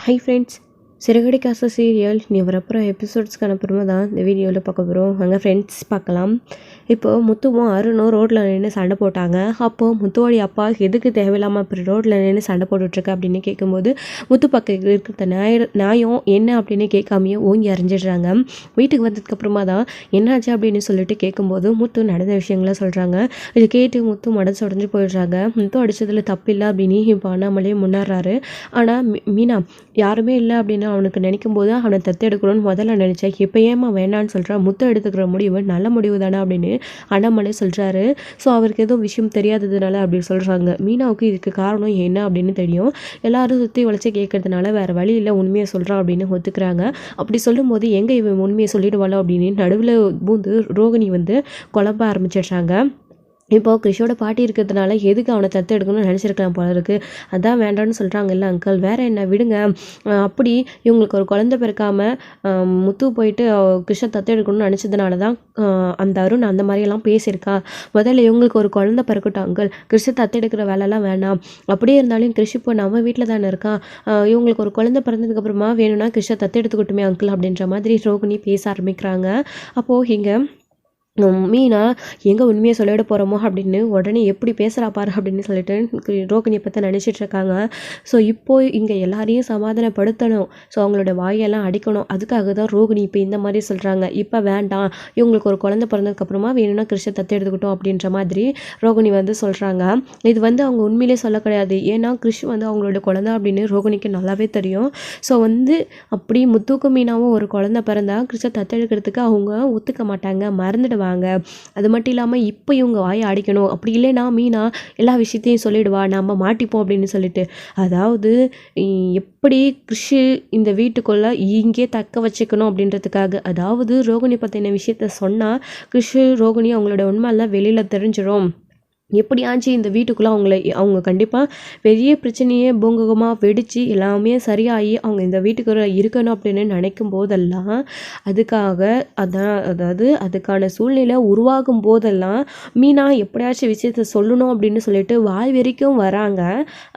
Hi friends, சிறகடி காசு serial நீ வரப்புற எபிசோட்ஸ்க்கு அப்புறமா தான் இந்த வீடியோவில் பார்க்க போகிறோம். அங்கே ஃப்ரெண்ட்ஸ் பார்க்கலாம். இப்போது முத்துவும் அருணும் ரோட்டில் நின்று சண்டை போட்டாங்க. அப்போது முத்துவோடைய அப்பா எதுக்கு தேவையில்லாமல் அப்படி ரோட்டில் நின்று சண்டை போட்டுட்ருக்க அப்படின்னு கேட்கும்போது முத்து பக்கம் இருக்கிற நியாயம் என்ன அப்படின்னு கேட்காமையே ஓங்கி அரைஞ்சிடுறாங்க. வீட்டுக்கு வந்ததுக்கப்புறமா தான் என்னாச்சு அப்படின்னு சொல்லிட்டு கேட்கும்போது முத்து நடந்த விஷயங்களை சொல்கிறாங்க. இது கேட்டு முத்து மனசு உடஞ்சி போயிடுறாங்க. முத்து அடித்ததில் தப்பு இல்லை அப்படின்னு இப்போ அண்ணாமலையே முன்னேறாரு. ஆனால் மீனா யாருமே இல்லை அப்படின்னு அவனுக்கு நினைக்கும் போது அவனை தத்தெடுக்கணும்னு முதல்ல நினச்சேன். இப்போ ஏமா வேணான்னு சொல்கிறான். முத்து எடுத்துக்கிற முடிவு நல்ல முடிவு தானே அப்படின்னு அண்ணாமலை சொல்கிறாரு. ஸோ அவருக்கு எதுவும் விஷயம் தெரியாததுனால அப்படி சொல்கிறாங்க. மீனாவுக்கு இதுக்கு காரணம் என்ன அப்படின்னு தெரியும். எல்லாரும் சுற்றி வளைச்சி கேட்கறதுனால வேறு வழி இல்லை, உண்மையை சொல்கிறான் அப்படின்னு ஒத்துக்கிறாங்க. அப்படி சொல்லும்போது எங்கே இவன் உண்மையை சொல்லிடுவாளோ அப்படின்னு நடுவில் பூந்து ரோகிணி வந்து குழம்ப ஆரம்பிச்சிடுறாங்க. இப்போது கிறிஷோட பாட்டி இருக்கிறதுனால எதுக்கு அவனை தத்து எடுக்கணும்னு நினச்சிருக்கலாம் போல இருக்குது. அதான் வேண்டான்னு சொல்கிறாங்கல்ல அங்கிள், வேறு என்ன விடுங்க. அப்படி இவங்களுக்கு ஒரு குழந்தை பிறக்காமல் முத்து போயிட்டு கிறிஷை தத்து எடுக்கணும்னு நினச்சதுனால தான் அந்த அருண் அந்த மாதிரியெல்லாம் பேசியிருக்கா. முதல்ல இவங்களுக்கு ஒரு குழந்தை பிறக்கட்டும் அங்கிள், கிறிஷை தத்து எடுக்கிற வேலைலாம் வேணாம். அப்படியே இருந்தாலும் கிறிஷ் இப்போ நம்ம வீட்டில் தானே இருக்கான். இவங்களுக்கு ஒரு குழந்தை பிறந்ததுக்கப்புறமா வேணும்னா கிறிஷை தத்து எடுத்துக்கிட்டுமே அங்கிள் அப்படின்ற மாதிரி ரோகிணி பேச ஆரம்பிக்கிறாங்க. அப்போது இங்கே மீனா எங்கே உண்மையை சொல்லிட போகிறோமோ அப்படின்னு உடனே எப்படி பேசுகிறா பாரு அப்படின்னு சொல்லிட்டு ரோகிணியை பற்றி நினச்சிட்ருக்காங்க. ஸோ இப்போது இங்கே எல்லாரையும் சமாதானப்படுத்தணும். ஸோ அவங்களோட வாயெல்லாம் அடிக்கணும். அதுக்காக தான் ரோகிணி இப்போ இந்த மாதிரி சொல்கிறாங்க. இப்போ வேண்டாம், இவங்களுக்கு ஒரு குழந்தை பிறந்ததுக்கப்புறமா வேணும்னா கிறிஷை தத்து எடுத்துக்கிட்டோம் அப்படின்ற மாதிரி ரோகிணி வந்து சொல்கிறாங்க. இது வந்து அவங்க உண்மையிலே சொல்ல கிடையாது. ஏன்னா கிறிஷ் வந்து அவங்களோட குழந்தை அப்படின்னு ரோகிணிக்கு நல்லாவே தெரியும். ஸோ வந்து அப்படி முத்துக்கும் மீனாவும் ஒரு குழந்தை பிறந்தா கிறிஷை தத்தெடுக்கிறதுக்கு அவங்க ஒத்துக்க மாட்டாங்க, மறந்துடுவாங்க. அது மட்டும் இல்லாமல் இப்போ இவங்க வாயை அடிக்கணும். அப்படி இல்லைனா மீனா எல்லா விஷயத்தையும் சொல்லிடுவா, நம்ம மாட்டிப்போம் அப்படின்னு சொல்லிட்டு. அதாவது எப்படி கிறிஷ் இந்த வீட்டுக்குள்ளே இங்கே தக்க வச்சுக்கணும் அப்படின்றதுக்காக. அதாவது ரோகிணி பற்றின விஷயத்த சொன்னால் கிறிஷ் ரோகிணி அவங்களோட உண்மையெல்லாம் வெளியில் தெரிஞ்சிடும். எப்படியாச்சு இந்த வீட்டுக்குள்ளே அவங்க கண்டிப்பாக பெரிய பிரச்சனையே பூங்ககமாக வெடித்து எல்லாமே சரியாகி அவங்க இந்த வீட்டுக்குள்ளே இருக்கணும் அப்படின்னு நினைக்கும் போதெல்லாம் அதாவது அதுக்கான சூழ்நிலை உருவாகும் போதெல்லாம் மீனா எப்படியாச்சும் விஷயத்த சொல்லணும் அப்படின்னு சொல்லிட்டு வாய் வரைக்கும் வராங்க.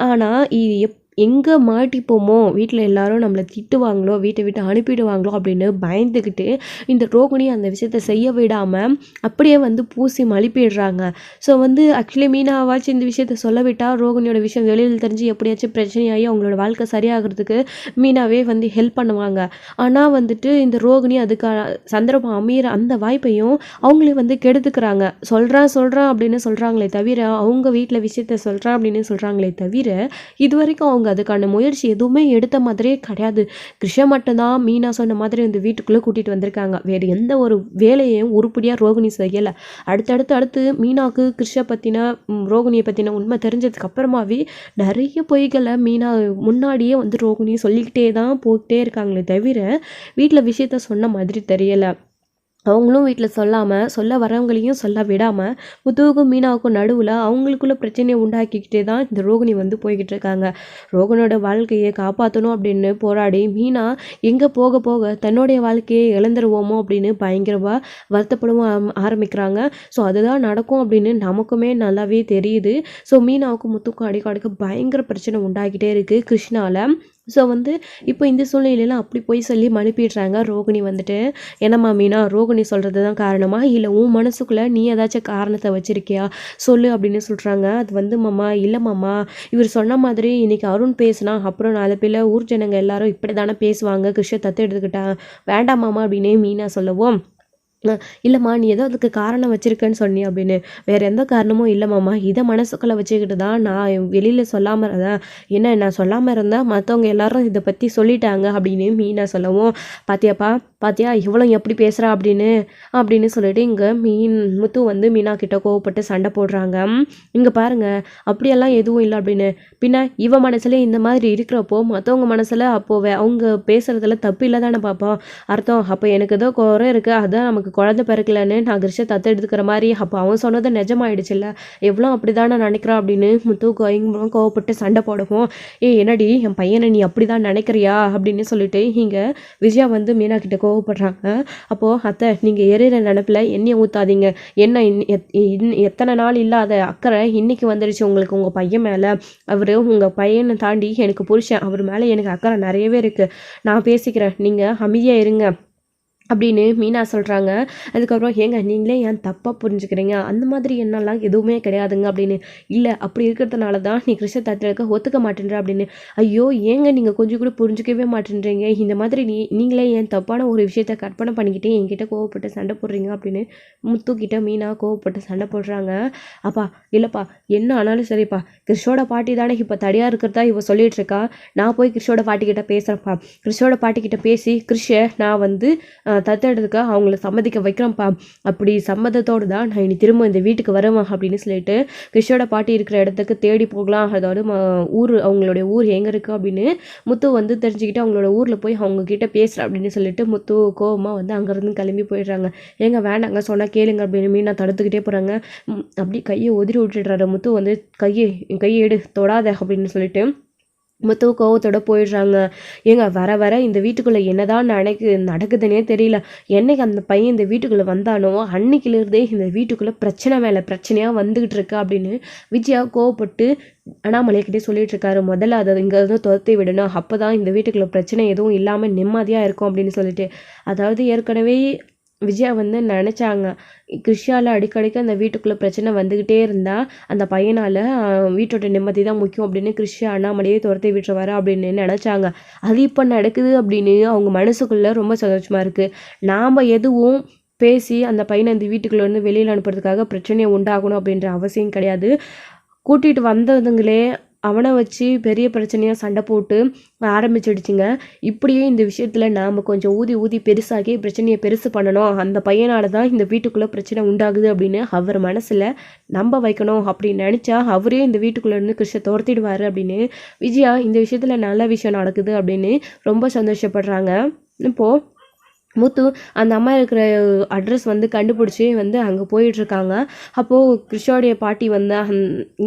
ஆனால் இது எங்கே மாட்டிப்போமோ, வீட்டில் எல்லாரும் நம்மளை திட்டுவாங்களோ, வீட்டை விட்டு அனுப்பிடுவாங்களோ அப்படின்னு பயந்துக்கிட்டு இந்த ரோகிணி அந்த விஷயத்த செய்ய விடாமல் அப்படியே வந்து பூசி மழுப்பிடுறாங்க. ஸோ வந்து ஆக்சுவலி மீனாவாச்சும் இந்த விஷயத்த சொல்ல விட்டால் ரோகிணியோட விஷயம் வெளியில் தெரிஞ்சு எப்படியாச்சும் பிரச்சனையாகி அவங்களோட வாழ்க்கை சரியாகிறதுக்கு மீனாவே வந்து ஹெல்ப் பண்ணுவாங்க. ஆனால் வந்துட்டு இந்த ரோகிணி அதுக்கான சந்தர்ப்பம் அமையிற அந்த வாய்ப்பையும் அவங்களே வந்து கெடுத்துக்கிறாங்க. சொல்கிறான் அப்படின்னு சொல்கிறாங்களே தவிர, அவங்க வீட்டில் விஷயத்த சொல்கிறான் அப்படின்னு சொல்கிறாங்களே தவிர இது வரைக்கும் அவங்க அதுக்கான முயற்சி எதுவுமே எடுத்த மாதிரியே கிடையாது. கிருஷ்ண மட்டும்தான் மீனா சொன்ன மாதிரி இந்த வீட்டுக்குள்ளே கூட்டிகிட்டு வந்திருக்காங்க. வேறு எந்த ஒரு வேலையையும் உருப்படியாக ரோகிணி செய்யலை. அடுத்து மீனாவுக்கு கிருஷ்ண பற்றின ரோகிணியை பற்றின உண்மை தெரிஞ்சதுக்கு அப்புறமாவே நிறைய பொய்களை மீனா முன்னாடியே வந்து ரோகிணி சொல்லிக்கிட்டே தான் போக்கிட்டே இருக்காங்களே தவிர வீட்டில் விஷயத்த சொன்ன மாதிரி தெரியலை. அவங்களும் வீட்டில் சொல்ல வரவங்களையும் சொல்ல விடாமல் முத்துவுக்கும் மீனாவுக்கும் நடுவில் அவங்களுக்குள்ள பிரச்சனையை உண்டாக்கிக்கிட்டே தான் இந்த ரோகிணி வந்து போய்கிட்டு இருக்காங்க. ரோகிணியோட வாழ்க்கையை காப்பாற்றணும் அப்படின்னு போராடி மீனா எங்கே போக போக தன்னுடைய வாழ்க்கையை இழந்துருவோமோ அப்படின்னு பயங்கரமாக வருத்தப்படவும் ஆரம்பிக்கிறாங்க. ஸோ அதுதான் நடக்கும் அப்படின்னு நமக்குமே நல்லாவே தெரியுது. ஸோ மீனாவுக்கும் முத்துக்கும் அடிக்க பயங்கர பிரச்சனை உண்டாகிட்டே இருக்குது கிருஷ்ணாவில். ஸோ வந்து இப்போ இந்த சூழ்நிலையெல்லாம் அப்படி போய் சொல்லி மனுப்பிடுறாங்க. ரோகிணி வந்துட்டு, என்னம்மா மீனா, ரோகிணி சொல்கிறது தான் காரணமா, இல்லை உன் மனசுக்குள்ளே நீ ஏதாச்சும் காரணத்தை வச்சுருக்கியா சொல்லு அப்படின்னு சொல்கிறாங்க. அது வந்து மாமா இல்லை மாமா, இவர் சொன்ன மாதிரி இன்றைக்கி அருண் பேசினா அப்புறம் 4 பேர் ஊர் ஜனங்க எல்லாரும் இப்படி தானே பேசுவாங்க, கிருஷ்ண தத்து எடுத்துக்கிட்டான் வேண்டாம் மாமா அப்படின்னே மீனா சொல்லவும், இல்லைம்மா நீ ஏதோ அதுக்கு காரணம் வச்சுருக்கேன்னு சொன்னி அப்படின்னு. வேறு எந்த காரணமும் இல்லைம்மாம்மா, இதை மனசுக்குள்ளே வச்சுக்கிட்டு தான் நான் வெளியில் சொல்லாமல் இருந்தேன். என்ன நான் சொல்லாமல் இருந்தேன், மற்றவங்க எல்லாரும் இதை பற்றி சொல்லிட்டாங்க அப்படின்னு மீனா சொல்லவும், பாத்தியா இவ்வளோ எப்படி பேசுகிறா அப்படின்னு சொல்லிட்டு இங்கே முத்து வந்து மீனா கிட்ட கோவப்பட்டு சண்டை போடுறாங்க. இங்கே பாருங்கள், அப்படியெல்லாம் எதுவும் இல்லை அப்படின்னு. பின்ன இவன் மனசுல இந்த மாதிரி இருக்கிறப்போ மற்றவங்க மனசில் அப்போது அவங்க பேசுகிறதுல தப்பு இல்லை தானே பார்ப்போம் அர்த்தம். அப்போ எனக்கு ஏதோ குறை இருக்குது, அதான் நமக்கு நமக்கு குழந்தை பிறக்கலன்னு நான் கிருஷை தத்தெடுத்துக்கிற மாதிரி அப்போ அவன் சொன்னது நிஜமாயிடுச்சுல்ல, எவ்வளோ அப்படிதான் நான் நினைக்கிறான் அப்படின்னு முத்து கோவப்பட்டு சண்டை போடுவோம். என்னடி என் பையனை நீ அப்படிதான் நினைக்கிறியா அப்படின்னு சொல்லிட்டு இங்கே விஜயா வந்து மீனா கிட்ட கோவப்படுறாங்க. அப்போது அத்தை நீங்கள் எரியிற நினப்பில் எண்ணெயை ஊற்றாதீங்க, என்ன எத்தனை நாள் இல்லாத அக்கறை இன்னைக்கு வந்துடுச்சு உங்களுக்கு உங்கள் பையன் மேலே. அவர் உங்கள் பையனை தாண்டி எனக்கு புருஷன், அவர் மேலே எனக்கு அக்கறை நிறையவே இருக்குது, நான் பேசிக்கிறேன், நீங்கள் அமைதியாக இருங்க அப்படின்னு மீனா சொல்கிறாங்க. அதுக்கப்புறம் ஏங்க நீங்களே ஏன் தப்பாக புரிஞ்சுக்கிறீங்க, அந்த மாதிரி என்னெல்லாம் எதுவுமே கிடையாதுங்க அப்படின்னு. இல்லை அப்படி இருக்கிறதுனால தான் நீ கிருஷ்ண தத்திரக்க ஒத்துக்க மாட்டேன்ற அப்படின்னு. ஐயோ ஏங்க நீங்கள் கொஞ்சம் கூட புரிஞ்சிக்கவே மாட்டேன்றீங்க, இந்த மாதிரி நீங்களே ஏன் தப்பான ஒரு விஷயத்த கற்பனை பண்ணிக்கிட்டு என்கிட்ட கோவப்பட்டு சண்டை போடுறீங்க அப்படின்னு முத்துக்கிட்ட மீனா கோவப்பட்டு சண்டை போடுறாங்க. அப்பா இல்லைப்பா என்ன ஆனாலும் சரிப்பா, கிருஷ்ணோட பாட்டி தானே இப்போ தடியாக இருக்கிறதா இவ சொல்லிட்டு இருக்கா, நான் போய் கிருஷ்ணோட பாட்டிக்கிட்ட பேசுகிறேன்ப்பா, கிருஷ்ணோட பாட்டிக்கிட்ட பேசி கிருஷ்ண நான் வந்து தத்தெடுத்துக்க அவங்கள சம்மதிக்க வைக்கிறேன்ப்பா, அப்படி சம்மதத்தோடு தான் நான் இனி திரும்ப இந்த வீட்டுக்கு வருவேன் அப்படின்னு சொல்லிட்டு கிருஷ்ணோட பாட்டி இருக்கிற இடத்துக்கு தேடி போகலாம், அதாவது ஊர் அவங்களுடைய ஊர் எங்கே இருக்குது அப்படின்னு முத்து வந்து தெரிஞ்சுக்கிட்டு அவங்களோட ஊரில் போய் அவங்க கிட்ட பேசுகிறேன் அப்படின்னு சொல்லிட்டு முத்து கோவமாக வந்து அங்கேருந்து கிளம்பி போயிடுறாங்க. ஏங்க வேண்டாங்க சொன்னால் கேளுங்க அப்படின்னு மீனா தடுத்துக்கிட்டே போகிறாங்க. அப்படி கையை உதிரி விட்டுடுறாரு முத்து வந்து கையை எடு தொடாத அப்படின்னு சொல்லிட்டு முத்து கோவத்தோட போயிடுறாங்க. ஏங்க வர வர இந்த வீட்டுக்குள்ளே என்னதான் நடக்குதுன்னே தெரியல, என்னைக்கு அந்த பையன் இந்த வீட்டுக்குள்ளே வந்தானோ அன்னைக்கிலிருந்தே இந்த வீட்டுக்குள்ளே பிரச்சனை மேலே பிரச்சனையாக வந்துக்கிட்டு இருக்கு அப்படின்னு விஜயா கோவப்பட்டு அண்ணாமலைக்கிட்டே சொல்லிட்டு இருக்காரு. முதல்ல அதை இங்கே இருந்து துரத்தி விடணும், அப்போ தான் இந்த வீட்டுக்குள்ளே பிரச்சனை எதுவும் இல்லாமல் நிம்மதியாக இருக்கும் அப்படின்னு சொல்லிட்டு. அதாவது ஏற்கனவே விஜயா வந்து நினச்சாங்க கிருஷ்யால் அடிக்கடிக்கு அந்த வீட்டுக்குள்ளே பிரச்சனை வந்துக்கிட்டே இருந்தால் அந்த பையனால் வீட்டோட நிம்மதி தான் முக்கியம் அப்படின்னு கிருஷ்யா அண்ணாமலையே துரத்தி விட்டுருவாரு அப்படின்னு நினச்சாங்க. அது இப்போ நடக்குது அப்படின்னு அவங்க மனசுக்குள்ளே ரொம்ப சந்தோஷமாக இருக்குது. நாம் எதுவும் பேசி அந்த பையனை இந்த வீட்டுக்குள்ளே வந்து வெளியில் அனுப்புறதுக்காக பிரச்சனையை உண்டாகணும் அப்படின்ற அவசியம் கிடையாது. கூட்டிகிட்டு வந்ததுங்களே அவனை வச்சு பெரிய பிரச்சனையாக சண்டை போட்டு ஆரம்பிச்சிடுச்சுங்க. இப்படியே இந்த விஷயத்தில் நாம் கொஞ்சம் ஊதி பெருசாகி பிரச்சனையை பெருசு பண்ணணும், அந்த பையனால் தான் இந்த வீட்டுக்குள்ளே பிரச்சனை உண்டாகுது அப்படின்னு அவர் மனசில் நம்ப வைக்கணும் அப்படின்னு நினச்சா அவரே இந்த வீட்டுக்குள்ளே இருந்து கிருஷ்ண துரத்திடுவார் அப்படின்னு விஜயா இந்த விஷயத்தில் நல்ல விஷயம் நடக்குது அப்படின்னு ரொம்ப சந்தோஷப்படுறாங்க. இப்போது முத்து அந்த அம்மா இருக்கிற அட்ரஸ் வந்து கண்டுபிடிச்சி வந்து அங்கே போயிட்டுருக்காங்க. அப்போது கிருஷ்ணோடைய பாட்டி வந்து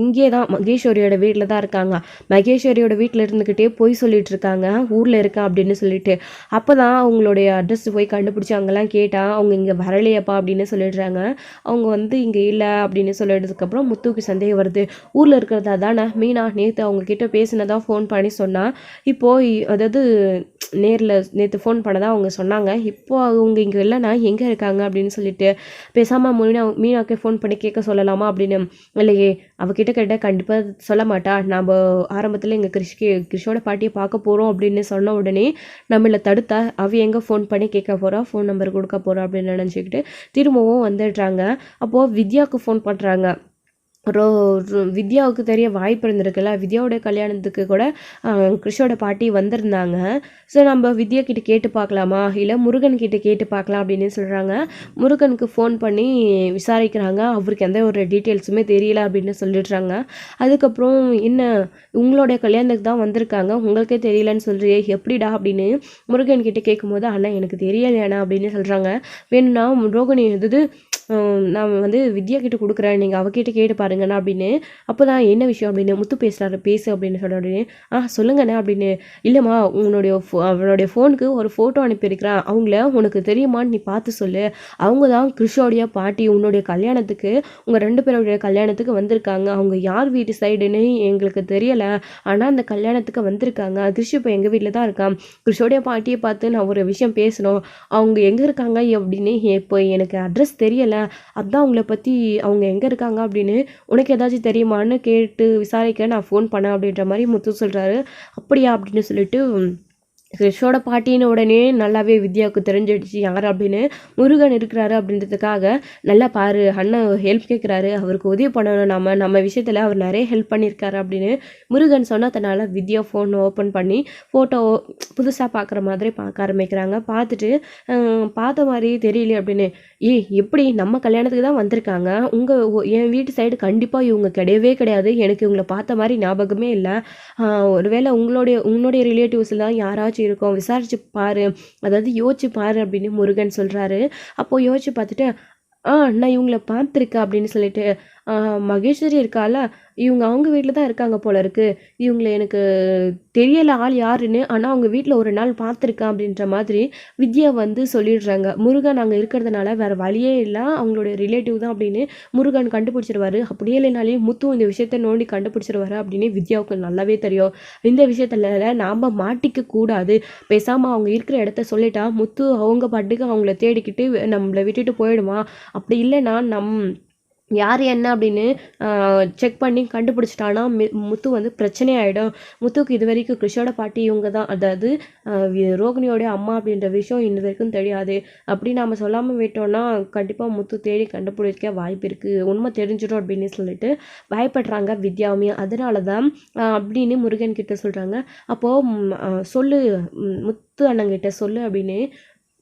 இங்கே தான் மகேஸ்வரியோட வீட்டில் தான் இருக்காங்க. மகேஸ்வரியோட வீட்டில் இருந்துக்கிட்டே போய் சொல்லிட்டு இருக்காங்க ஊரில் இருக்கேன் அப்படின்னு சொல்லிட்டு. அப்போ தான் அவங்களுடைய அட்ரஸ் போய் கண்டுபிடிச்சி அங்கெல்லாம் கேட்டால் அவங்க இங்கே வரலையப்பா அப்படின்னு சொல்லிடுறாங்க. அவங்க வந்து இங்கே இல்லை அப்படின்னு சொல்லிடுறதுக்கப்புறம் முத்துக்கு சந்தேகம் வருது, ஊரில் இருக்கிறதா தானே மீனா நேற்று அவங்கக்கிட்ட பேசினதான் ஃபோன் பண்ணி சொன்னால், இப்போது அதாவது நேற்று ஃபோன் பண்ணதான் அவங்க சொன்னாங்க, இப்போது அவங்க இங்கே இல்லைனா எங்கே இருக்காங்க அப்படின்னு சொல்லிட்டு பேசாமல் மீனாக்கே ஃபோன் பண்ணி கேட்க சொல்லலாமா அப்படின்னு. இல்லையே அவகிட்ட கேட்டால் கண்டிப்பாக சொல்ல மாட்டா, நம்ம ஆரம்பத்தில் எங்கள் கிருஷ்ணோட பாட்டியை பார்க்க போகிறோம் அப்படின்னு சொன்ன உடனே நம்மளை தடுத்தா அவ எங்கே ஃபோன் பண்ணி கேட்க போகிறா, ஃபோன் நம்பர் கொடுக்க போகிறா அப்படின்னு நினச்சிக்கிட்டு திரும்பவும் வந்துடுறாங்க. அப்போது வித்யாவுக்கு ஃபோன் பண்ணுறாங்க. வித்யாவுக்கு தெரிய வாய்ப்பு இருந்திருக்குல்ல, வித்யாவோட கல்யாணத்துக்கு கூட கிருஷ்ணோட பாட்டி வந்திருந்தாங்க. ஸோ நம்ம வித்யா கிட்ட கேட்டு பார்க்கலாமா, இல்லை முருகன் கிட்ட கேட்டு பார்க்கலாம் அப்படின்னு சொல்கிறாங்க. முருகனுக்கு ஃபோன் பண்ணி விசாரிக்கிறாங்க, அவருக்கு எந்த ஒரு டீட்டெயில்ஸுமே தெரியல அப்படின்னு சொல்லிடுறாங்க. அதுக்கப்புறம் என்ன உங்களோட கல்யாணத்துக்கு தான் வந்திருக்காங்க, உங்களுக்கே தெரியலன்னு சொல்கிறியே எப்படிடா அப்படின்னு முருகன் கிட்ட கேட்கும்போது அண்ணா எனக்கு தெரியலையாண்ணா அப்படின்னு சொல்கிறாங்க. வேணும்னா ரோகிணி எது நான் வந்து வித்யா கிட்ட கொடுக்குறேன், நீங்கள் அவகிட்ட கேட்டு பாருங்கண்ணா அப்படின்னு. அப்போ தான் என்ன விஷயம் அப்படின்னு முத்து பேசு அப்படின்னு சொல்ல உடனே சொல்லுங்கண்ணா அப்படின்னு. இல்லைம்மா அவனுடைய ஃபோனுக்கு ஒரு ஃபோட்டோ அனுப்பியிருக்கிறான், அவங்கள உனக்கு தெரியுமான்னு நீ பார்த்து சொல்லு, அவங்க தான் கிருஷ்ணோடைய பாட்டி, உன்னுடைய கல்யாணத்துக்கு உங்கள் 2 பேருடைய கல்யாணத்துக்கு வந்திருக்காங்க, அவங்க யார் வீட்டு சைடுன்னு எங்களுக்கு தெரியலை, ஆனால் அந்த கல்யாணத்துக்கு வந்திருக்காங்க, கிருஷ் இப்போ எங்கள் வீட்டில் தான் இருக்கான், கிருஷ்ணோடைய பாட்டியை பார்த்து நான் ஒரு விஷயம் பேசணும், அவங்க எங்கே இருக்காங்க அப்படின்னு இப்போ எனக்கு அட்ரஸ் தெரியலை, அதான் அவங்கள பற்றி அவங்க எங்கே இருக்காங்க அப்படின்னு உனக்கு ஏதாச்சும் தெரியுமான்னு கேட்டு விசாரிக்க நான் ஃபோன் பண்ணேன் அப்படின்ற மாதிரி முத்து சொல்கிறாரு. அப்படியா அப்படின்னு சொல்லிட்டு கிருஷ்ணோட பாட்டின்னு உடனே நல்லாவே வித்யாவுக்கு தெரிஞ்சிடுச்சு யார் அப்படின்னு. முருகன் இருக்கிறாரு அப்படின்றதுக்காக நல்லா பாரு அண்ணன் ஹெல்ப் கேட்குறாரு, அவருக்கு உதவி பண்ணணும், நம்ம விஷயத்தில் அவர் நிறைய ஹெல்ப் பண்ணியிருக்காரு அப்படின்னு முருகன் சொன்னதுனால வித்யா ஃபோன் ஓப்பன் பண்ணி ஃபோட்டோ புதுசாக பார்க்குற மாதிரி பார்க்க ஆரம்பிக்கிறாங்க. பார்த்துட்டு பார்த்த மாதிரி தெரியல அப்படின்னு. எப்படி நம்ம கல்யாணத்துக்கு தான் வந்திருக்காங்க, என் வீட்டு சைடு கண்டிப்பாக இவங்க கிடையவே கிடையாது, எனக்கு இவங்கள பார்த்த மாதிரி ஞாபகமே இல்லை, ஒருவேளை உன்னுடைய ரிலேட்டிவ்ஸ்லாம் யாராச்சும் இருக்கோம், விசாரிச்சு பாரு, அதாவது யோசிச்சு பாரு அப்படின்னு முருகன் சொல்கிறாரு. அப்போது யோசிச்சு பார்த்துட்டு நான் இவங்கள பார்த்துருக்கேன் அப்படின்னு சொல்லிட்டு மகேஸ்வரி இருக்கால, இவங்க அவங்க வீட்டில் தான் இருக்காங்க போல இருக்கு, இவங்கள எனக்கு தெரியலை ஆள் யாருன்னு, ஆனால் அவங்க வீட்டில் ஒரு நாள் பார்த்துருக்கேன் அப்படின்ற மாதிரி வித்யா வந்து சொல்லிடுறாங்க. முருகன் அங்கே இருக்கிறதுனால வேறு வழியே இல்லை, அவங்களுடைய ரிலேட்டிவ் தான் அப்படின்னு முருகன் கண்டுபிடிச்சிருவாரு. அப்படியே இல்லைனாலே முத்து இந்த விஷயத்த நோண்டி கண்டுபிடிச்சிருவாரு அப்படின்னு வித்யாவுக்கு நல்லாவே தெரியும். இந்த விஷயத்துல நாம் மாட்டிக்க கூடாது, பேசாமல் அவங்க இருக்கிற இடத்த சொல்லிட்டா முத்து அவங்க பாட்டுக்கு அவங்கள தேடிக்கிட்டு நம்மளை விட்டுட்டு போயிடுவான். அப்படி இல்லைன்னா யார் என்ன அப்படின்னு செக் பண்ணி கண்டுபிடிச்சிட்டானா முத்து வந்து பிரச்சனை ஆகிடும். முத்துக்கு இது வரைக்கும் கிருஷோட பாட்டி இவங்க தான், அதாவது ரோகிணியோடைய அம்மா அப்படின்ற விஷயம் இது வரைக்கும் தெரியாது. அப்படி நாம் சொல்லாமல் விட்டோம்னா கண்டிப்பாக முத்து தேடி கண்டுபிடிக்க வாய்ப்பு இருக்குது, உண்மை தெரிஞ்சிடும் அப்படின்னு சொல்லிட்டு பயப்படுறாங்க வித்யாவுமே. அதனால தான் அப்படின்னு முருகன் கிட்ட சொல்கிறாங்க. அப்போது சொல்லு முத்து அண்ணங்கிட்ட சொல்லு அப்படின்னு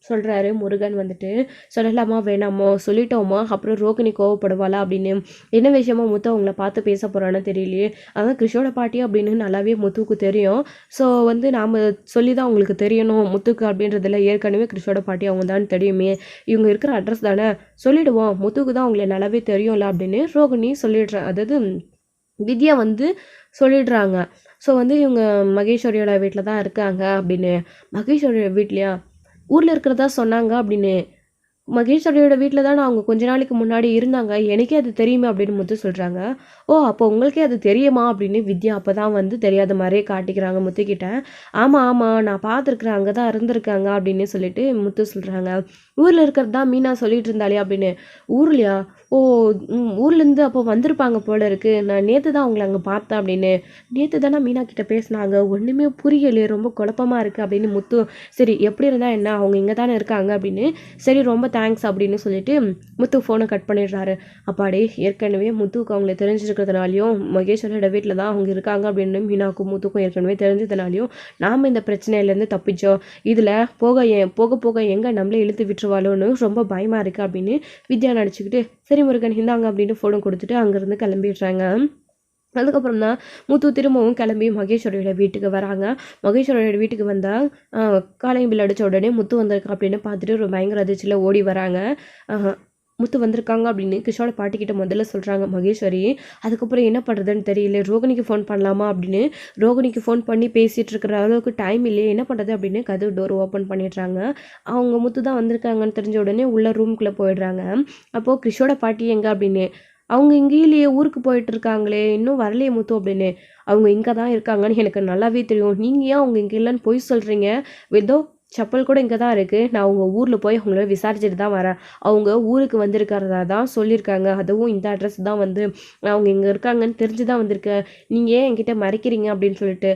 சொல்கிறாரு முருகன். வந்துட்டு சொல்லலாமா வேணாமோ, சொல்லிட்டோமா அப்புறம் ரோகிணி கோவப்படுவாளா அப்படின்னு, என்ன விஷயமா முத்து அவங்கள பார்த்து பேச போகிறான்னு தெரியலையே, அதான் கிருஷோட பாட்டி அப்படின்னு நல்லாவே முத்துவுக்கு தெரியும். ஸோ வந்து நாம் சொல்லி தான் அவங்களுக்கு தெரியணும் முத்துக்கு அப்படின்றதில், ஏற்கனவே கிருஷோட பாட்டி அவங்க தான் தெரியுமே, இவங்க இருக்கிற அட்ரஸ் தானே சொல்லிவிடுவோம், முத்துக்கு தான் அவங்கள நல்லாவே தெரியும்ல அப்படின்னு ரோகிணி சொல்லிடுறேன், அதாவது வித்யா வந்து சொல்லிடுறாங்க. ஸோ வந்து இவங்க மகேஸ்வரியோட வீட்டில் தான் இருக்காங்க அப்படின்னு. மகேஸ்வரியோட வீட்லையா, ஊரில் இருக்கிறதா சொன்னாங்க அப்படின்னு. மகேஸ்வரியோட வீட்டில் தான் அவங்க கொஞ்ச நாளைக்கு முன்னாடி இருந்தாங்க, எனக்கே அது தெரியுமே அப்படின்னு முத்து சொல்கிறாங்க. ஓ அப்போ உங்களுக்கே அது தெரியுமா அப்படின்னு வித்யா அப்போ தான் வந்து தெரியாத மாதிரியே காட்டிக்கிறாங்க முத்துக்கிட்ட. ஆமாம் ஆமாம் நான் பார்த்துருக்குறேன், அங்கே தான் இருந்திருக்காங்க அப்படின்னு சொல்லிட்டு முத்து சொல்கிறாங்க. ஊரில் இருக்கிறது தான் மீனா சொல்லிட்டு இருந்தாலே அப்படின்னு. ஊர்லையா, ஓ ஊர்லேருந்து அப்போ வந்திருப்பாங்க போல இருக்குது, நான் நேற்று தான் அவங்கள அங்கே பார்த்தேன் அப்படின்னு. நேற்று தானே மீனா கிட்ட பேசினாங்க, ஒன்றுமே புரியலையே, ரொம்ப குழப்பமாக இருக்குது அப்படின்னு முத்து. சரி எப்படி இருந்தால் என்ன, அவங்க இங்கே தானே இருக்காங்க அப்படின்னு. சரி ரொம்ப தேங்க்ஸ் அப்படின்னு சொல்லிட்டு முத்து ஃபோனை கட் பண்ணிடுறாரு. அப்பாடே, ஏற்கனவே முத்துக்கு அவங்கள தெரிஞ்சிருக்கிறதுனாலையும் மகேஸ்வரோட வீட்டில் தான் அவங்க இருக்காங்க அப்படின்னு மீனாக்கும் முத்துக்கும் ஏற்கனவே தெரிஞ்சதுனாலையும் நாம் இந்த பிரச்சனையிலேருந்து தப்பிச்சோம், இதில் போக போக எங்கே நம்மளே இழுத்து விட்டுருவாளோன்னு ரொம்ப பயமாக இருக்குது அப்படின்னு வித்யா நடிச்சுக்கிட்டு சரி முருகன் இந்தாங்க அப்படின்னு ஃபோனை கொடுத்துட்டு அங்கேருந்து கிளம்பிடுறாங்க. அதுக்கப்புறம் தான் முத்து திரும்பவும் கிளம்பி மகேஸ்வரியோட வீட்டுக்கு வராங்க. மகேஸ்வரியோட வீட்டுக்கு வந்தால் காலையும் பில் அடித்த உடனே முத்து வந்திருக்கா அப்படின்னு பார்த்துட்டு ஒரு பயங்கர அதிர்ச்சியில் ஓடி வராங்க. முத்து வந்திருக்காங்க அப்படின்னு கிஷோட பாட்டிக்கிட்ட முதல்ல சொல்கிறாங்க மகேஸ்வரி. அதுக்கப்புறம் என்ன பண்ணுறதுன்னு தெரியல, ரோகிணிக்கு ஃபோன் பண்ணலாமா அப்படின்னு. ரோகிணிக்கு ஃபோன் பண்ணி பேசிகிட்டு இருக்கிற அளவுக்கு டைம் இல்லையே, என்ன பண்ணுறது அப்படின்னு கதவு டோர் ஓப்பன் பண்ணிடுறாங்க. அவங்க முத்து தான் வந்திருக்காங்கன்னு தெரிஞ்ச உடனே உள்ள ரூம்குள்ளே போயிடுறாங்க. அப்போது கிஷோட பாட்டி எங்கே அப்படின்னு, அவங்க இங்கேயிலேயே ஊருக்கு போயிட்டு இருக்காங்களே, இன்னும் வரலையே முத்து அப்படின்னு. அவங்க இங்கே தான் இருக்காங்கன்னு எனக்கு நல்லாவே தெரியும், நீங்கள் ஏன் அவங்க இங்கே இல்லைன்னு பொய் சொல்கிறீங்க, ஏதோ செப்பல் கூட இங்கே தான் இருக்குது, நான் அவங்க ஊரில் போய் அவங்கள விசாரிச்சுட்டு தான் வரேன், அவங்க ஊருக்கு வந்திருக்கிறதா தான் சொல்லியிருக்காங்க, அதுவும் இந்த அட்ரஸ் தான் வந்து அவங்க இங்கே இருக்காங்கன்னு தெரிஞ்சு தான் வந்திருக்கேன், நீங்கள் ஏன் என்கிட்ட மறைக்கிறீங்க அப்படின்னு சொல்லிட்டு.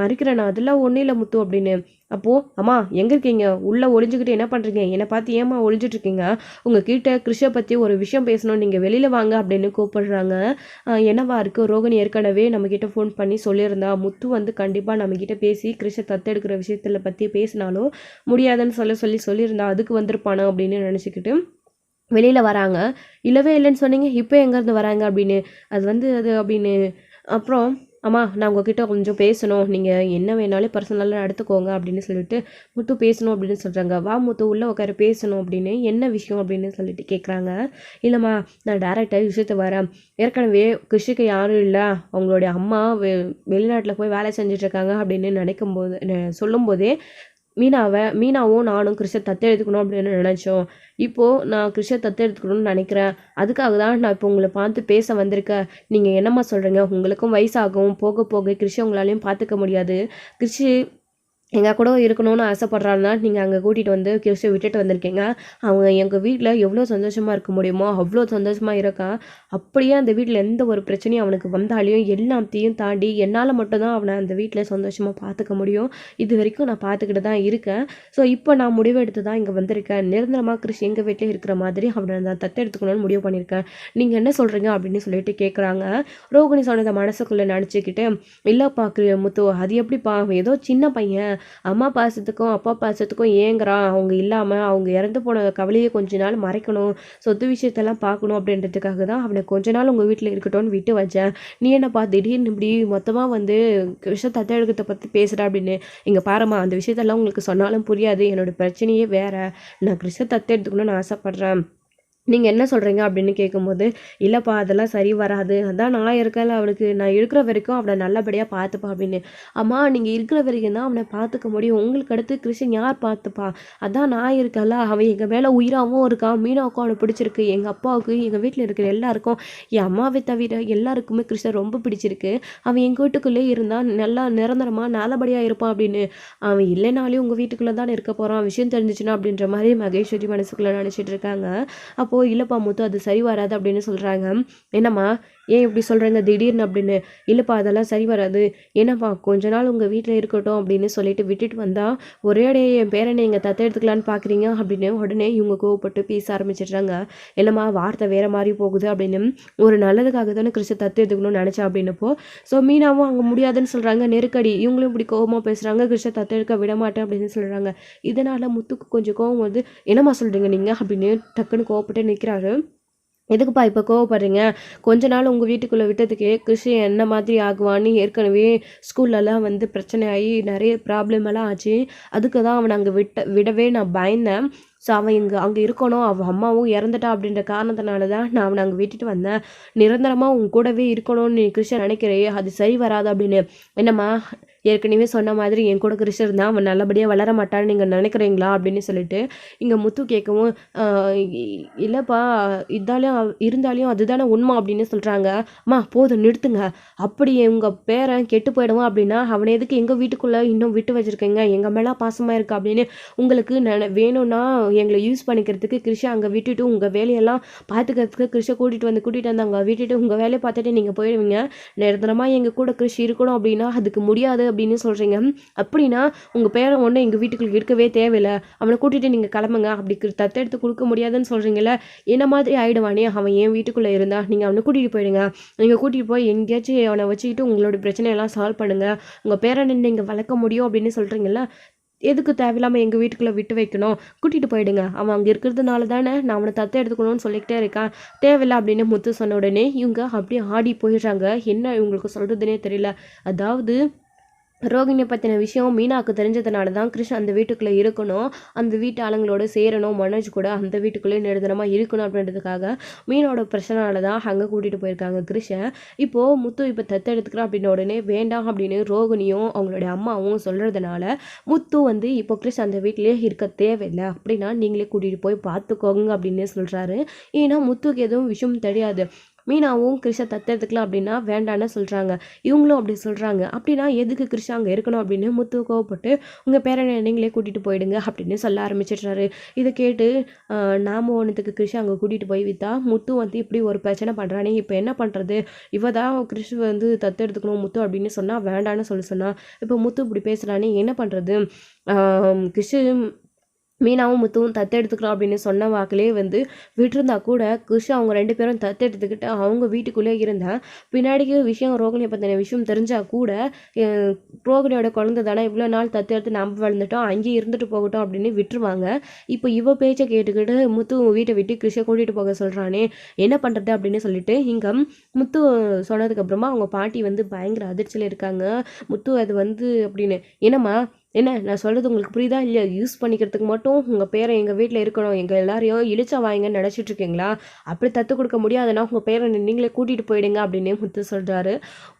மறைக்கிறேன் நான், அதெல்லாம் ஒன்றும் இல்லை முத்து அப்படின்னு. அப்போது அம்மா எங்கே இருக்கீங்க, உள்ளே ஒளிஞ்சுக்கிட்டு என்ன பண்ணுறீங்க, என்னை பார்த்து ஏம்மா ஒளிஞ்சிட்ருக்கீங்க, உங்கள் கிட்ட கிருஷை பற்றி ஒரு விஷயம் பேசணும், நீங்கள் வெளியில் வாங்க அப்படின்னு கூப்பிடுறாங்க. என்னவா இருக்குது, ரோகிணி ஏற்கனவே நம்மக்கிட்ட ஃபோன் பண்ணி சொல்லியிருந்தா முத்து வந்து கண்டிப்பாக நம்மக்கிட்ட பேசி கிருஷை தத்தெடுக்கிற விஷயத்தில் பற்றி பேசினாலும் முடியாதுன்னு சொல்லியிருந்தா, அதுக்கு வந்திருப்பானோ அப்படின்னு நினச்சிக்கிட்டு வெளியில் வராங்க. இல்லவே இல்லைன்னு சொன்னீங்க, இப்போ எங்கேருந்து வராங்க அப்படின்னு. அது அப்படின்னு. அப்புறம் அம்மா நான் உங்ககிட்ட கொஞ்சம் பேசணும், நீங்கள் என்ன வேணாலும் பர்சனலாக எடுத்துக்கோங்க அப்படின்னு சொல்லிட்டு முத்து பேசணும் அப்படின்னு சொல்கிறாங்க. வா முத்து உள்ளே உட்கார பேசணும் அப்படின்னு. என்ன விஷயம் அப்படின்னு சொல்லிட்டு கேட்குறாங்க. இல்லைம்மா நான் டேரெக்டாக விஷயத்த வரேன், ஏற்கனவே கிருஷிக்கு யாரும் இல்லை, அவங்களுடைய அம்மா வெளிநாட்டில் போய் வேலை செஞ்சிட்ருக்காங்க அப்படின்னு சொல்லும்போதே மீனாவும் நானும் கிருஷை தத்தெடுத்துக்கணும் அப்படின்னு நினச்சோம். இப்போது நான் கிருஷை தத்தெடுத்துக்கணும்னு நினைக்கிறேன், அதுக்காக தான் நான் இப்போ உங்களை பார்த்து பேச வந்திருக்கேன். நீங்கள் என்னம்மா சொல்கிறீங்க, உங்களுக்கும் வயசாகும், போக போக கிருஷை உங்களாலையும் பார்த்துக்க முடியாது, கிருஷி எங்கள் கூட இருக்கணும்னு ஆசைப்பட்றாருன்னா நீங்கள் அங்கே கூட்டிகிட்டு வந்து கிருஷை விட்டுட்டு வந்திருக்கீங்க. அவங்க எங்கள் வீட்டில் எவ்வளோ சந்தோஷமாக இருக்க முடியுமோ அவ்வளோ சந்தோஷமாக இருக்கான். அப்படியே அந்த வீட்டில் எந்த ஒரு பிரச்சனையும் அவனுக்கு வந்தாலையும் எல்லாத்தையும் தாண்டி என்னால் மட்டும்தான் அவனை அந்த வீட்டில் சந்தோஷமாக பார்த்துக்க முடியும். இது வரைக்கும் நான் பார்த்துக்கிட்டு தான் இருக்கேன். ஸோ இப்போ நான் முடிவெடுத்து தான் இங்கே வந்திருக்கேன். நிரந்தரமாக கிருஷி எங்கள் வீட்டில் இருக்கிற மாதிரி அவனை நான் தத்தெடுத்துக்கணும்னு முடிவு பண்ணியிருக்கேன். நீங்கள் என்ன சொல்கிறீங்க அப்படின்னு சொல்லிட்டு கேட்குறாங்க. ரோகிணி சொன்னதை மனசுக்குள்ளே நினச்சிக்கிட்டு, இல்லைப்பா முத்து, அது எப்படிப்பா, ஏதோ சின்ன பையன், அம்மா பாசத்துக்கும் அப்பா பாசத்துக்கும் ஏங்குறான். அவங்க இல்லாமல் அவங்க இறந்து போன கவலையை கொஞ்ச நாள் மறைக்கணும், சொத்து விஷயத்தெல்லாம் பார்க்கணும் அப்படின்றதுக்காக தான் அவனை கொஞ்ச நாள் உங்கள் வீட்டில் இருக்கட்டும்னு விட்டு வச்சேன். நீ என்னப்பா திடீர்னு இப்படி மொத்தமாக வந்து விஷ தத்தெடுக்கத்தை பற்றி பேசுகிற அப்படின்னு. இங்கே பாரும்மா, அந்த விஷயத்தெல்லாம் உங்களுக்கு சொன்னாலும் புரியாது. என்னோட பிரச்சனையே வேற. நான் கிறிஸ்த தத்தெடுத்துக்கணும்னு ஆசைப்பட்றேன். நீங்கள் என்ன சொல்கிறீங்க அப்படின்னு கேட்கும்போது, இல்லைப்பா அதெல்லாம் சரி வராது. அதான் நான் இருக்கேன்ல அவனுக்கு. நான் இருக்கிற வரைக்கும் அவனை நல்லபடியாக பார்த்துப்பா அப்படின்னு. அம்மா, நீங்கள் இருக்கிற வரைக்கும் தான் அவனை பார்த்துக்க முடியும். உங்களுக்கு அடுத்து கிருஷ்ணன் யார் பார்த்துப்பா? அதான் நான் இருக்கேன்ல. அவன் எங்கள் மேலே உயிராகவும் இருக்கான். மீனாவுக்கும் அவனை பிடிச்சிருக்கு. எங்கள் அப்பாவுக்கு, எங்கள் வீட்டில் இருக்கிற எல்லாருக்கும், என் அம்மாவை தவிர எல்லாருக்குமே கிருஷ்ணன் ரொம்ப பிடிச்சிருக்கு. அவன் எங்கள் வீட்டுக்குள்ளே இருந்தால் நல்லா நிரந்தரமாக நல்லபடியாக இருப்பான் அப்படின்னு. அவன் இல்லைனாலே உங்கள் வீட்டுக்குள்ளே தான் இருக்க போகிறான், விஷயம் தெரிஞ்சிச்சுன்னா அப்படின்ற மாதிரி மகேஸ்வரி மனசுக்குள்ளே நினச்சிட்டு இருக்காங்க. அப்போது இல்லைப்பா முத்து, அது சரி வராது அப்படின்னு சொல்கிறாங்க. என்னம்மா, ஏன் இப்படி சொல்கிறேங்க திடீர்னு அப்படின்னு. இல்லைப்பா அதெல்லாம் சரி வராது. என்னப்பா கொஞ்ச நாள் உங்கள் வீட்டில் இருக்கட்டும் அப்படின்னு சொல்லிட்டு விட்டுட்டு வந்தால் ஒரே என் பேரனை இங்கே தத்தெடுத்துக்கலான்னு பார்க்குறீங்க அப்படின்னு உடனே இவங்க கோவப்பட்டு பேச ஆரம்பிச்சிடுறாங்க. இல்லைம்மா, வார்த்தை வேறு மாதிரி போகுது அப்படின்னு. ஒரு நல்லதுக்காக தானே கிறிஸ்து தத்தெடுத்துக்கணும்னு நினச்சா அப்படின்னப்போ, ஸோ மீனாவும் அங்கே முடியாதுன்னு சொல்கிறாங்க. நெருக்கடி. இவங்களும் இப்படி கோவமாக பேசுகிறாங்க. கிறிஸ்து தத்தெடுக்க விட மாட்டேன் அப்படின்னு சொல்கிறாங்க. இதனால் முத்துக்கு கொஞ்சம் கோவம் வந்து, என்னம்மா சொல்கிறீங்க நீங்கள் அப்படின்னு டக்குன்னு கோவப்பட்டு நிற்கிறாரு. எதுக்குப்பா இப்போ கோவப்படுறீங்க? கொஞ்ச நாள் உங்கள் வீட்டுக்குள்ளே விட்டதுக்கே கிருஷி என்ன மாதிரி ஆகுவான்னு ஏற்கனவே ஸ்கூல்லலாம் வந்து பிரச்சனை ஆகி நிறைய ப்ராப்ளம் எல்லாம் ஆச்சு. அதுக்கு தான் அவனை அங்கே விடவே நான் பயந்தேன். ஸோ அவன் அங்கே இருக்கணும். அவன் அம்மாவும் இறந்துட்டா அப்படின்ற காரணத்தினால தான் நான் அவனை அங்கே விட்டுட்டு வந்தேன். நிரந்தரமாக உன் கூடவே இருக்கணும்னு நீ கிருஷ்ணன் நினைக்கிறே, அது சரி வராது அப்படின்னு. என்னம்மா, ஏற்கனவே சொன்ன மாதிரி என் கூட கிருஷ்ணன் இருந்தால் அவன் நல்லபடியாக வளர மாட்டான்னு நீங்கள் நினைக்கிறீங்களா அப்படின்னு சொல்லிட்டு இங்கே முத்து கேட்கவும், இல்லைப்பா இருந்தாலையும் அதுதானே உண்மை அப்படின்னு சொல்கிறாங்க. அம்மா போதும் நிறுத்துங்க. அப்படி உங்கள் பேரன் கெட்டு போயிடுவான் அப்படின்னா அவனை எதுக்கு எங்கள் வீட்டுக்குள்ளே இன்னும் விட்டு வச்சுருக்கீங்க? எங்கள் மேலே பாசமாக இருக்கா அப்படின்னு. உங்களுக்கு வேணும்னா எங்களை யூஸ் பண்ணிக்கிறதுக்கு கிருஷை அங்கே விட்டுட்டு உங்கள் வேலையெல்லாம் பார்த்துக்கிறதுக்கு கிருஷை கூட்டிகிட்டு வந்து அங்கே விட்டுட்டு உங்கள் வேலையை பார்த்துட்டு நீங்கள் போயிடுவீங்க. நிரந்தரமாக எங்கள் கூட கிருஷி இருக்கணும் அப்படின்னா அதுக்கு முடியாது அப்படின்னு சொல்கிறீங்க. அப்படின்னா உங்கள் பேரை ஒன்று எங்கள் வீட்டுக்குள்ள இருக்கவே தேவையில்லை. அவனை கூட்டிகிட்டு நீங்கள் கிளம்புங்க. அப்படி தத்தெடுத்து கொடுக்க முடியாதுன்னு சொல்கிறீங்களே, என்ன மாதிரி ஆகிடுவானே அவன் என் வீட்டுக்குள்ளே இருந்தால். நீங்கள் அவனை கூட்டிகிட்டு போயிடுங்க. நீங்கள் கூட்டிகிட்டு போய் எங்கேயாச்சும் அவனை வச்சுக்கிட்டு உங்களோட பிரச்சனையெல்லாம் சால்வ் பண்ணுங்கள். உங்கள் பேரை நின்று இங்கே வளர்க்க முடியும் அப்படின்னு சொல்கிறீங்களா, எதுக்கு தேவையில்லாமல் எங்கள் வீட்டுக்குள்ளே விட்டு வைக்கணும்? கூட்டிகிட்டு போயிடுங்க. அவன் அங்கே இருக்கிறதுனால தானே நான் அவனை தத்து எடுத்துக்கணும்னு சொல்லிக்கிட்டே இருக்கான். தேவையில்லை அப்படின்னு முத்து சொன்ன உடனே இவங்க அப்படியே ஆடி போயிடுறாங்க. என்ன இவங்களுக்கு சொல்கிறதுனே தெரியல. அதாவது ரோகிணியை பற்றின விஷயம் மீனாவுக்கு தெரிஞ்சதுனால தான் கிருஷ் அந்த வீட்டுக்குள்ளே இருக்கணும், அந்த வீட்டு ஆளுங்களோட சேரணும், மனோஜ் கூட அந்த வீட்டுக்குள்ளே நிரந்தரமாக இருக்கணும் அப்படின்றதுக்காக மீனோட பிரச்சனைனால தான் அங்கே கூட்டிகிட்டு போயிருக்காங்க கிருஷை. இப்போது முத்து இப்போ தத்தெடுத்துக்கிறோம் அப்படின்ன உடனே வேண்டாம் அப்படின்னு ரோகிணியும் அவங்களுடைய அம்மாவும் சொல்கிறதுனால முத்து வந்து இப்போ கிருஷ் அந்த வீட்டிலே இருக்க தேவையில்லை, அப்படின்னா நீங்களே கூட்டிகிட்டு போய் பார்த்துக்கோங்க அப்படின்னு சொல்கிறாரு. ஏன்னா முத்துக்கு எதுவும் விஷயம் தெரியாது. மீனாவும் கிருஷை தத்தெடுத்துக்கலாம் அப்படின்னா வேண்டான்னு சொல்கிறாங்க. இவங்களும் அப்படி சொல்கிறாங்க. அப்படின்னா எதுக்கு கிருஷா அங்கே இருக்கணும் அப்படின்னு முத்து கோவப்பட்டு உங்கள் பேரனை நீங்களே கூட்டிகிட்டு போயிடுங்க அப்படின்னு சொல்ல ஆரம்பிச்சிடுறாரு. இதை கேட்டு நாம ஒன்றுத்துக்கு கிருஷா அங்கே கூட்டிகிட்டு போய் விற்றா முத்து வந்து இப்படி ஒரு பிரச்சனை பண்ணுறானே, இப்போ என்ன பண்ணுறது? இவ தான் கிருஷ் வந்து தத்தெடுத்துக்கணும் முத்து அப்படின்னு சொன்னால் வேண்டான்னு சொன்னால் இப்போ முத்து இப்படி பேசுகிறானே, என்ன பண்ணுறது? கிருஷ் மீனாவும் முத்துவும் தத்தெடுத்துக்கலாம் அப்படின்னு சொன்ன வாக்கிலே வந்து விட்டுருந்தா கூட கிருஷ் அவங்க 2 பேரும் தத்தெடுத்துக்கிட்டு அவங்க வீட்டுக்குள்ளே இருந்தால் பின்னாடிக்கு விஷயம் ரோகிணியை பற்றின விஷயம் தெரிஞ்சால் கூட ரோகிணியோட குழந்தை தானே, இவ்வளோ நாள் தத்தெடுத்து நம்ம வளர்ந்துட்டோம், அங்கேயே இருந்துட்டு போகட்டும் அப்படின்னு விட்டுருவாங்க. இப்போ இவ பேச்சை கேட்டுக்கிட்டு முத்து வீட்டை விட்டு கிருஷை கூட்டிகிட்டு போக சொல்கிறானே, என்ன பண்ணுறது அப்படின்னு சொல்லிட்டு இங்கே முத்து சொன்னதுக்கப்புறமா அவங்க பாட்டி வந்து பயங்கர அதிர்ச்சியில் இருக்காங்க. முத்து அது வந்து அப்படின்னு, என்னம்மா என்ன நான் சொல்கிறது உங்களுக்கு புரியுதா இல்லையா? யூஸ் பண்ணிக்கிறதுக்கு மட்டும் உங்கள் பேரை எங்கள் வீட்டில் இருக்கணும், எங்கள் எல்லாரையும் இழிச்சா வாங்கன்னு நினச்சிட்டு இருக்கீங்களா? அப்படி தத்து கொடுக்க முடியாதுன்னா உங்கள் பேரை நீங்களே கூட்டிகிட்டு போயிடுங்க அப்படின்னு முத்து சொல்கிறாரு.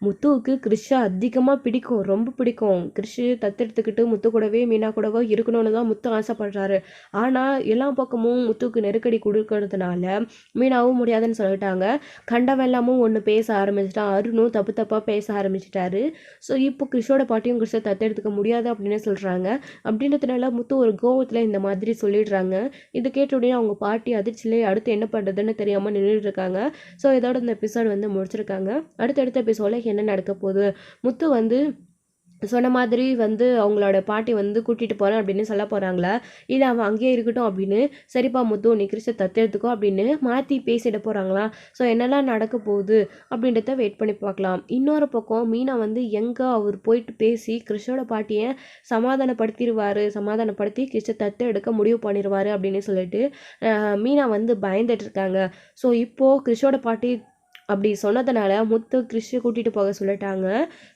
முத்துவுக்கு கிருஷை அதிகமாக பிடிக்கும், ரொம்ப பிடிக்கும். கிருஷ் தத்தெடுத்துக்கிட்டு முத்து கூடவே மீனா கூடவோ இருக்கணும்னு தான் முத்து ஆசைப்படுறாரு. ஆனால் எல்லா பக்கமும் முத்துவுக்கு நெருக்கடி கொடுக்கறதுனால மீனாவும் முடியாதுன்னு சொல்லிட்டாங்க. கண்டவெல்லாமும் ஒன்று பேச ஆரம்பிச்சிட்டான். அருணும் தப்பாக பேச ஆரம்பிச்சிட்டாரு. ஸோ இப்போ கிருஷோட பாட்டியும் கிருஷை தத்தெடுத்துக்க முடியாது அப்படின்னு சொல்கிறாங்க. அப்படின்றதுனால முத்து ஒரு கோவத்தில் இந்த மாதிரி சொல்லிடுறாங்க. இதை கேட்ட உடனே அவங்க பாட்டி அதிர்ச்சியிலே அடுத்து என்ன பண்ணுறதுன்னு தெரியாமல் நின்றுட்டு இருக்காங்க. ஸோ இதோட இந்த எபிசோட் வந்து முடிச்சிருக்காங்க. அடுத்தடுத்த எபிசோடில் என்ன நடக்க போகுது? முத்து வந்து சொன்ன மாதிரி வந்து அவங்களோட பாட்டி வந்து கூட்டிகிட்டு போகிறேன் அப்படின்னு சொல்ல போகிறாங்களா, இல்லை அவன் அங்கேயே இருக்கட்டும் அப்படின்னு, சரிப்பா முத்து நீ கிறிஷை தத்தெடுத்துக்கோ அப்படின்னு மாற்றி பேசிட போகிறாங்களா. ஸோ என்னெல்லாம் நடக்க போகுது அப்படின்றத வெயிட் பண்ணி பார்க்கலாம். இன்னொரு பக்கம் மீனா வந்து எங்கே அவர் போயிட்டு பேசி கிறிஷோட பாட்டியை சமாதானப்படுத்தி கிறிஷை தத்தெடுக்க முடிவு பண்ணிடுவார் அப்படின்னு சொல்லிட்டு மீனா வந்து பயந்துட்டு இருக்காங்க. ஸோ இப்போது கிறிஷோட பாட்டி அப்படி சொன்னதுனால முத்து கிறிஷை கூட்டிகிட்டு போக சொல்லிட்டாங்க.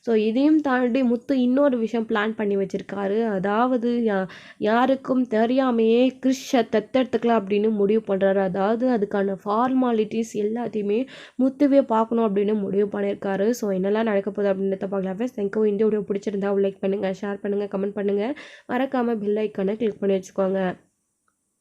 ஸோ இதையும் தாண்டி முத்து இன்னொரு விஷயம் பிளான் பண்ணி வச்சுருக்காரு. அதாவது யாருக்கும் தெரியாமையே கிறிஷை தத்தெடுத்துக்கலாம் அப்படின்னு முடிவு பண்ணுறாரு. அதாவது அதுக்கான ஃபார்மாலிட்டிஸ் எல்லாத்தையுமே முத்துவே பார்க்கணும் அப்படின்னு முடிவு பண்ணியிருக்காரு. ஸோ என்னெல்லாம் நடக்க போகுது அப்படின்றத பார்க்கலாம். தேங்க்யூ. இந்த வீடியோ பிடிச்சிருந்தா லைக் பண்ணுங்கள், ஷேர் பண்ணுங்கள், கமெண்ட் பண்ணுங்கள். மறக்காமல் பெல் ஐக்கானை கிளிக் பண்ணி வச்சுக்கோங்க.